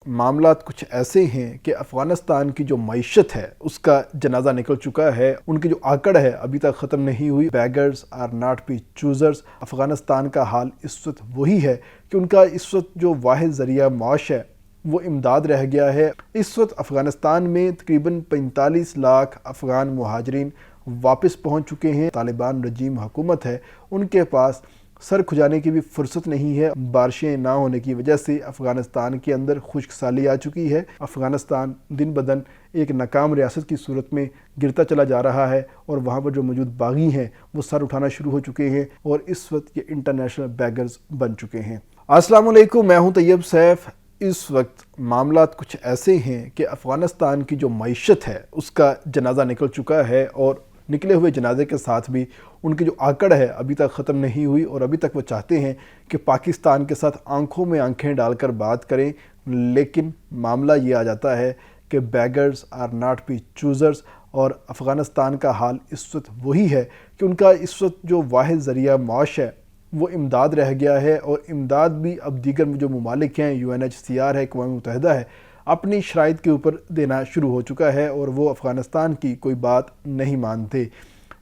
मामलात कुछ ऐसे हैं कि अफ़गानिस्तान की जो मईशत है उसका जनाजा निकल चुका है। उनकी जो आकड़ है अभी तक ख़त्म नहीं हुई। Beggars are not be choosers. Afghanistan का हाल इस वक्त वही है कि उनका इस वक्त जो वाहिद ज़रिया माश है वो इमदाद रह गया है। इस वक्त अफ़गानिस्तान में तकरीबन 45 लाख अफ़गान मुहाजिरीन वापस पहुँच चुके हैं। तालिबान रजीम हुकूमत है, उनके पास सर खुजाने की भी फुर्सत नहीं है। बारिशें ना होने की वजह से अफ़गानिस्तान के अंदर खुश्क साली आ चुकी है। अफ़गानिस्तान दिन ब दिन एक नाकाम रियासत की सूरत में गिरता चला जा रहा है और वहाँ पर जो मौजूद बागी हैं वो सर उठाना शुरू हो चुके हैं और इस वक्त ये इंटरनेशनल बैगर्स बन चुके हैं। अस्सलाम वालेकुम, मैं हूँ तैयब सैफ। इस वक्त मामलात कुछ ऐसे हैं कि अफ़गानिस्तान की जो मईशत है उसका जनाजा निकल चुका है और निकले हुए जनाजे के साथ भी उनकी जो आकड़ है अभी तक ख़त्म नहीं हुई और अभी तक वो चाहते हैं कि पाकिस्तान के साथ आंखों में आंखें डालकर बात करें। लेकिन मामला ये आ जाता है कि beggars are not be choosers और अफ़गानिस्तान का हाल इस वक्त वही है कि उनका इस वक्त जो वाहिद ज़रिया माश है वो इमदाद रह गया है और इमदाद भी अब दीगर जो ममालिक हैं, UNHCR है, अक़वाम मुत्तहिदा है, अपनी शराइत के ऊपर देना शुरू हो चुका है और वो अफ़गानिस्तान की कोई बात नहीं मानते।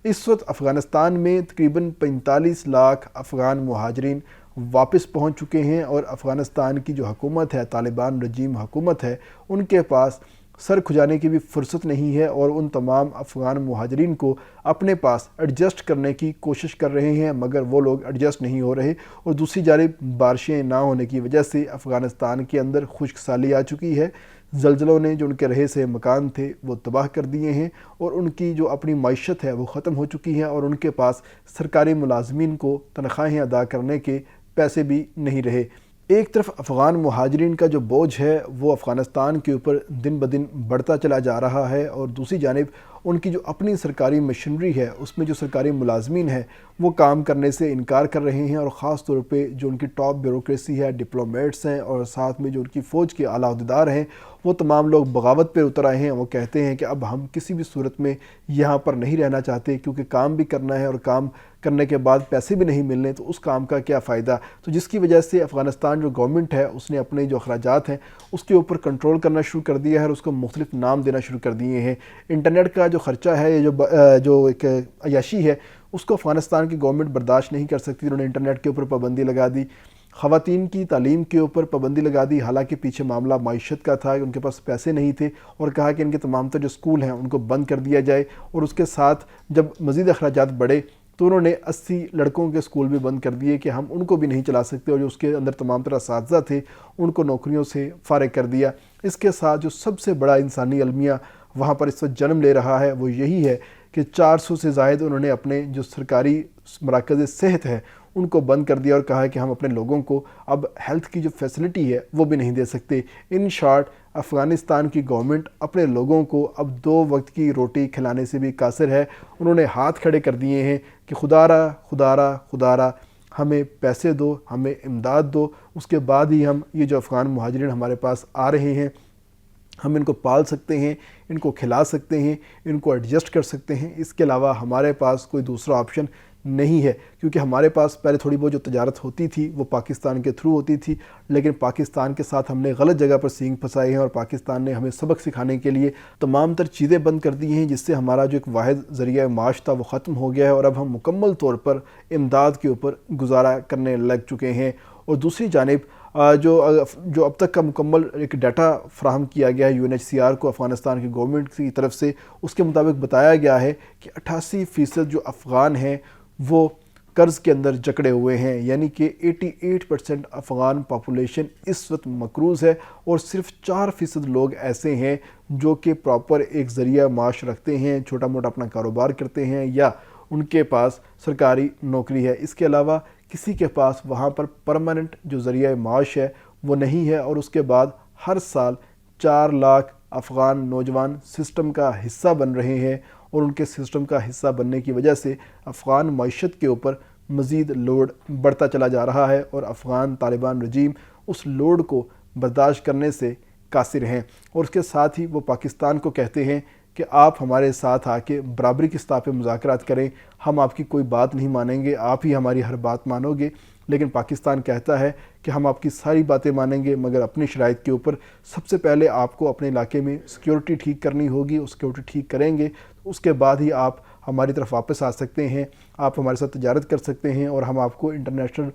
इस वक्त अफ़गानिस्तान में तकरीबन 45 लाख अफ़गान मुहाजिरीन वापस पहुंच चुके हैं और अफ़गानिस्तान की जो हुकूमत है, तालिबान रजीम हुकूमत है, उनके पास सर खुजाने की भी फुर्सत नहीं है और उन तमाम अफ़गान मुहाजिरीन को अपने पास एडजस्ट करने की कोशिश कर रहे हैं, मगर वो लोग एडजस्ट नहीं हो रहे। और दूसरी जानिब बारिशें ना होने की वजह से अफ़गानिस्तान के अंदर खुश्क साली आ चुकी है। ज़लज़लों ने जो उनके रहे से मकान थे वो तबाह कर दिए हैं और उनकी जो अपनी मईशत है वो ख़त्म हो चुकी है और उनके पास सरकारी मुलाजमीन को तनख्वाहें अदा करने के पैसे भी नहीं रहे। एक तरफ अफ़गान मुहाजिरीन का जो बोझ है वो अफ़गानिस्तान के ऊपर दिन ब दिन बढ़ता चला जा रहा है और दूसरी जानिब उनकी जो अपनी सरकारी मशीनरी है उसमें जो सरकारी मुलाजमीन है वो काम करने से इनकार कर रहे हैं और ख़ास तौर पे जो उनकी टॉप ब्यूरोक्रेसी है, डिप्लोमेट्स हैं और साथ में जो उनकी फ़ौज के आला अहदेदार हैं, वो तमाम लोग बगावत पे उतर आए हैं। वो कहते हैं कि अब हम किसी भी सूरत में यहाँ पर नहीं रहना चाहते क्योंकि काम भी करना है और काम करने के बाद पैसे भी नहीं मिलने, तो उस काम का क्या फ़ायदा। तो जिसकी वजह से अफ़गानिस्तान जो गवर्नमेंट है उसने अपने जो अखराजात हैं उसके ऊपर कंट्रोल करना शुरू कर दिया है और उसको मुख्तलिफ नाम देना शुरू कर दिए हैं। इंटरनेट का जो ख़र्चा है, ये जो एक अयाशी है, उसको अफ़गानिस्तान की गवर्नमेंट बर्दाश्त नहीं कर सकती। उन्होंने इंटरनेट के ऊपर पाबंदी लगा दी, ख़वातीन की तालीम के ऊपर पाबंदी लगा दी। हालांकि पीछे मामला मईशत का था, उनके पास पैसे नहीं थे और कहा कि इनके तमाम जो स्कूल हैं उनको बंद कर दिया जाए। और उसके साथ जब मज़ीद अखराजात बढ़े तो उन्होंने 80 लड़कों के स्कूल भी बंद कर दिए कि हम उनको भी नहीं चला सकते और जो उसके अंदर तमाम तरह असातिज़ा थे उनको नौकरियों से फ़ारिग कर दिया। इसके साथ जो सबसे बड़ा इंसानी अलमिया वहाँ पर इस वक्त जन्म ले रहा है वो यही है कि 400 से ज़ायद उन्होंने अपने जो सरकारी मराकज़ सेहत है उनको बंद कर दिया और कहा है कि हम अपने लोगों को अब हेल्थ की जो फैसिलिटी है वो भी नहीं दे सकते। इन शॉर्ट, अफ़गानिस्तान की गवर्नमेंट अपने लोगों को अब 2 वक्त की रोटी खिलाने से भी कासिर है। उन्होंने हाथ खड़े कर दिए हैं कि खुदारा खुदारा खुदारा हमें पैसे दो, हमें इमदाद दो, उसके बाद ही हम ये जो अफ़गान मुहाजिरीन हमारे पास आ रहे हैं हम इनको पाल सकते हैं, इनको खिला सकते हैं, इनको एडजस्ट कर सकते हैं। इसके अलावा हमारे पास कोई दूसरा ऑप्शन नहीं है क्योंकि हमारे पास पहले थोड़ी बहुत जो तजारत होती थी वो पाकिस्तान के थ्रू होती थी, लेकिन पाकिस्तान के साथ हमने गलत जगह पर सींग फंसाए हैं और पाकिस्तान ने हमें सबक सिखाने के लिए तमाम तर चीज़ें बंद कर दी हैं, जिससे हमारा जो एक वाहिद ज़रिया माश था वो ख़त्म हो गया है और अब हम मुकम्मल तौर पर इमदाद के ऊपर गुजारा करने लग चुके हैं। और दूसरी जानिब जो अब तक का मुकम्मल एक डाटा फ्राहम किया गया है UNHCR को अफ़गानिस्तान की गवर्नमेंट की तरफ से, उसके मुताबिक बताया गया है कि 88% जो अफ़गान हैं वो कर्ज़ के अंदर जकड़े हुए हैं, यानी कि 88% अफ़गान पॉपुलेशन इस वक्त मकरूज़ है और सिर्फ 4% लोग ऐसे हैं जो कि प्रॉपर एक ज़रिया माश रखते हैं, छोटा मोटा अपना कारोबार करते हैं या उनके पास सरकारी नौकरी है। इसके अलावा किसी के पास वहाँ पर परमानेंट जो ज़रिया माश है वो नहीं है। और उसके बाद हर साल 4 लाख अफ़गान नौजवान सिस्टम का हिस्सा बन रहे हैं और उनके सिस्टम का हिस्सा बनने की वजह से अफ़गान मईशत के ऊपर मज़ीद लोड बढ़ता चला जा रहा है और अफ़गान तालिबान रजीम उस लोड को बर्दाश्त करने से कासिर हैं। और उसके साथ ही वो पाकिस्तान को कहते हैं कि आप हमारे साथ आके बराबरी की सतह पे मुज़ाकरात करें, हम आपकी कोई बात नहीं मानेंगे, आप ही हमारी हर बात मानोगे। लेकिन पाकिस्तान कहता है کہ ہم آپ کی ساری باتیں مانیں گے مگر اپنی شرائط کے اوپر. سب سے پہلے آپ کو اپنے علاقے میں سیکیورٹی ٹھیک کرنی ہوگی. سیکیورٹی ٹھیک کریں گے تو اس کے بعد ہی آپ ہماری طرف واپس آ سکتے ہیں, آپ ہمارے ساتھ تجارت کر سکتے ہیں اور ہم آپ کو انٹرنیشنل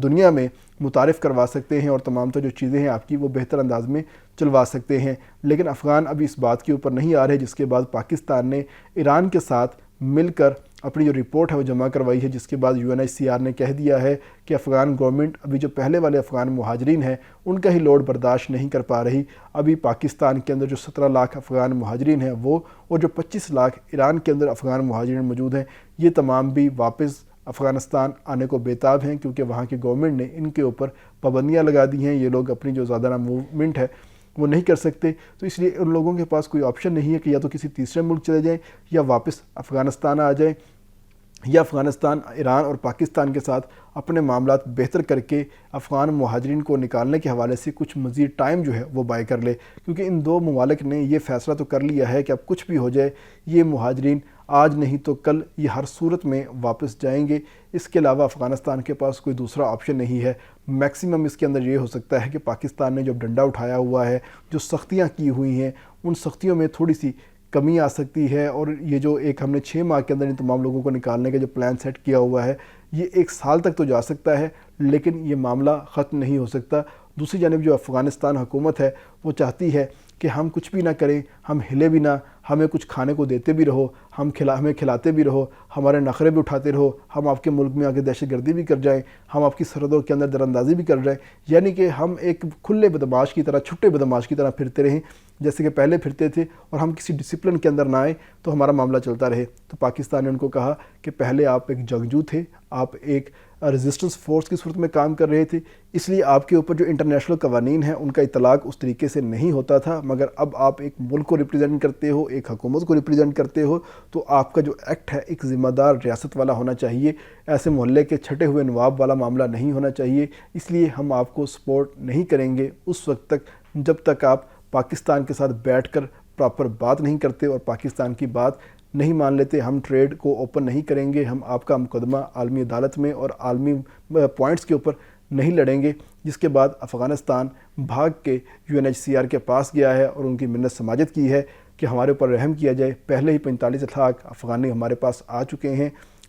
دنیا میں متعارف کروا سکتے ہیں اور تمام جو چیزیں ہیں آپ کی وہ بہتر انداز میں چلوا سکتے ہیں. لیکن افغان ابھی اس بات کے اوپر نہیں آ رہے, جس کے بعد پاکستان نے ایران کے ساتھ مل کر اپنی جو رپورٹ ہے وہ جمع کروائی ہے, جس کے بعد UNHCR نے کہہ دیا ہے کہ افغان گورنمنٹ ابھی جو پہلے والے افغان مہاجرین ہیں ان کا ہی لوڈ برداشت نہیں کر پا رہی. ابھی پاکستان کے اندر جو 17 لاکھ افغان مہاجرین ہیں وہ اور جو 25 لاکھ ایران کے اندر افغان مہاجرین موجود ہیں, یہ تمام بھی واپس افغانستان آنے کو بیتاب ہیں, کیونکہ وہاں کی گورنمنٹ نے ان کے اوپر پابندیاں لگا دی ہیں. یہ لوگ اپنی جو زیادہ موومنٹ ہے وہ نہیں کر سکتے, تو اس لیے ان لوگوں کے پاس کوئی آپشن نہیں ہے کہ یا تو کسی تیسرے ملک چلے جائیں یا واپس افغانستان آ جائیں, یا افغانستان ایران اور پاکستان کے ساتھ اپنے معاملات بہتر کر کے افغان مہاجرین کو نکالنے کے حوالے سے کچھ مزید ٹائم جو ہے وہ بائی کر لے. کیونکہ ان دو ممالک نے یہ فیصلہ تو کر لیا ہے کہ اب کچھ بھی ہو جائے یہ مہاجرین آج نہیں تو کل یہ ہر صورت میں واپس جائیں گے. اس کے علاوہ افغانستان کے پاس کوئی دوسرا آپشن نہیں ہے. میکسیمم اس کے اندر یہ ہو سکتا ہے کہ پاکستان نے جو ڈنڈا اٹھایا ہوا ہے, جو سختیاں کی ہوئی ہیں, ان سختیوں میں تھوڑی سی کمی آ سکتی ہے. اور یہ جو ایک ہم نے 6 ماہ کے اندر ان تمام لوگوں کو نکالنے کا جو پلان سیٹ کیا ہوا ہے یہ 1 سال تک تو جا سکتا ہے, لیکن یہ معاملہ ختم نہیں ہو سکتا. دوسری جانب جو افغانستان حکومت ہے وہ چاہتی ہے کہ ہم کچھ بھی نہ کریں, ہم ہلے بھی نہ, ہمیں کچھ کھانے کو دیتے بھی رہو, ہمیں کھلاتے بھی رہو, ہمارے نخرے بھی اٹھاتے رہو, ہم آپ کے ملک میں آگے دہشت گردی بھی کر جائیں, ہم آپ کی سرحدوں کے اندر دراندازی بھی کر جائیں, یعنی کہ ہم ایک کھلے بدماش کی طرح, چھٹے بدماش کی طرح پھرتے رہیں جیسے کہ پہلے پھرتے تھے, اور ہم کسی ڈسپلن کے اندر نہ آئیں تو ہمارا معاملہ چلتا رہے. تو پاکستان نے ان کو کہا کہ پہلے آپ ایک جنگجو تھے, آپ ایک ریزسٹنس فورس کی صورت میں کام کر رہے تھے, اس لیے آپ کے اوپر جو انٹرنیشنل قوانین ہیں ان کا اطلاق اس طریقے سے نہیں ہوتا تھا. مگر اب آپ ایک ملک کو ریپرزینٹ کرتے ہو, ایک حکومت کو ریپرزینٹ کرتے ہو, تو آپ کا جو ایکٹ ہے ایک ذمہ دار ریاست والا ہونا چاہیے, ایسے محلے کے چھٹے ہوئے نواب والا معاملہ نہیں ہونا چاہیے. اس لیے ہم آپ کو سپورٹ نہیں کریں گے اس وقت تک جب تک آپ پاکستان کے ساتھ بیٹھ کر پراپر بات نہیں کرتے اور پاکستان کی بات نہیں مان لیتے. ہم ٹریڈ کو اوپن نہیں کریں گے, ہم آپ کا مقدمہ عالمی عدالت میں اور عالمی پوائنٹس کے اوپر نہیں لڑیں گے. جس کے بعد افغانستان بھاگ کے UNHCR کے پاس گیا ہے اور ان کی منت سماجت کی ہے کہ ہمارے اوپر رحم کیا جائے. پہلے ہی 45 لاکھ افغانی ہمارے پاس آ چکے ہیں,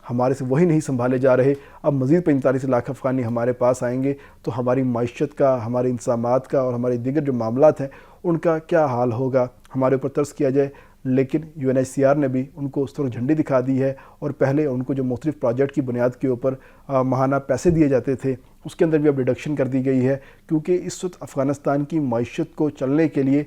ہمارے سے وہی نہیں سنبھالے جا رہے, اب مزید 45 لاکھ افغانی ہمارے پاس آئیں گے تو ہماری معیشت کا, ہمارے انتظامات کا اور ہمارے دیگر جو معاملات ہیں ان کا کیا حال ہوگا. ہمارے اوپر ترس کیا جائے. لیکن UNHCR نے بھی ان کو اس طرح جھنڈی دکھا دی ہے, اور پہلے ان کو جو مختلف پروجیکٹ کی بنیاد کے اوپر ماہانہ پیسے دیے جاتے تھے اس کے اندر بھی اب ریڈکشن کر دی گئی ہے, کیونکہ اس وقت افغانستان کی معیشت کو چلنے کے لیے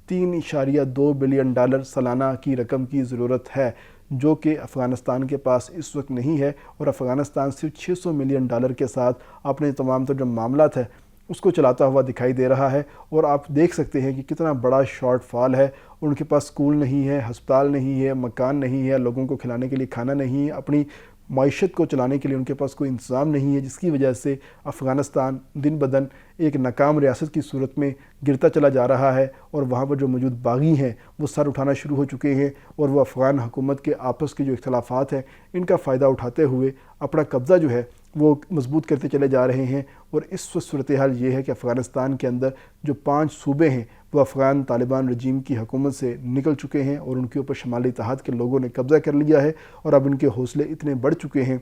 $3.2 بلین سالانہ کی رقم کی ضرورت ہے, جو کہ افغانستان کے پاس اس وقت نہیں ہے. اور افغانستان صرف $600 ملین کے ساتھ اپنے تمام جو معاملات ہیں اس کو چلاتا ہوا دکھائی دے رہا ہے. اور آپ دیکھ سکتے ہیں کہ کتنا بڑا شارٹ فال ہے. ان کے پاس سکول نہیں ہے, ہسپتال نہیں ہے, مکان نہیں ہے, لوگوں کو کھلانے کے لیے کھانا نہیں ہے, اپنی معیشت کو چلانے کے لیے ان کے پاس کوئی انتظام نہیں ہے, جس کی وجہ سے افغانستان دن بدن ایک ناکام ریاست کی صورت میں گرتا چلا جا رہا ہے. اور وہاں پر جو موجود باغی ہیں وہ سر اٹھانا شروع ہو چکے ہیں, اور وہ افغان حکومت کے آپس کے جو اختلافات ہیں ان کا فائدہ اٹھاتے ہوئے اپنا قبضہ جو ہے وہ مضبوط کرتے چلے جا رہے ہیں. اور اس وقت صورتحال یہ ہے کہ افغانستان کے اندر جو 5 صوبے ہیں وہ افغان طالبان رجیم کی حکومت سے نکل چکے ہیں, اور ان کے اوپر شمالی اتحاد کے لوگوں نے قبضہ کر لیا ہے. اور اب ان کے حوصلے اتنے بڑھ چکے ہیں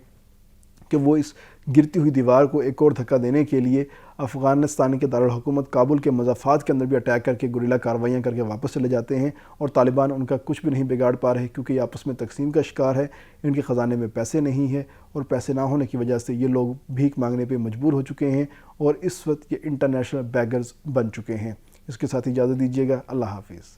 کہ وہ اس گرتی ہوئی دیوار کو ایک اور دھکا دینے کے لیے افغانستان کے دارالحکومت کابل کے مضافات کے اندر بھی اٹیک کر کے گوریلا کارروائیاں کر کے واپس چلے جاتے ہیں. اور طالبان ان کا کچھ بھی نہیں بگاڑ پا رہے, کیونکہ یہ آپس میں تقسیم کا شکار ہے. ان کے خزانے میں پیسے نہیں ہیں, اور پیسے نہ ہونے کی وجہ سے یہ لوگ بھیک مانگنے پہ مجبور ہو چکے ہیں, اور اس وقت یہ انٹرنیشنل بیگرز بن چکے ہیں. اس کے ساتھ اجازت دیجیے گا. اللہ حافظ.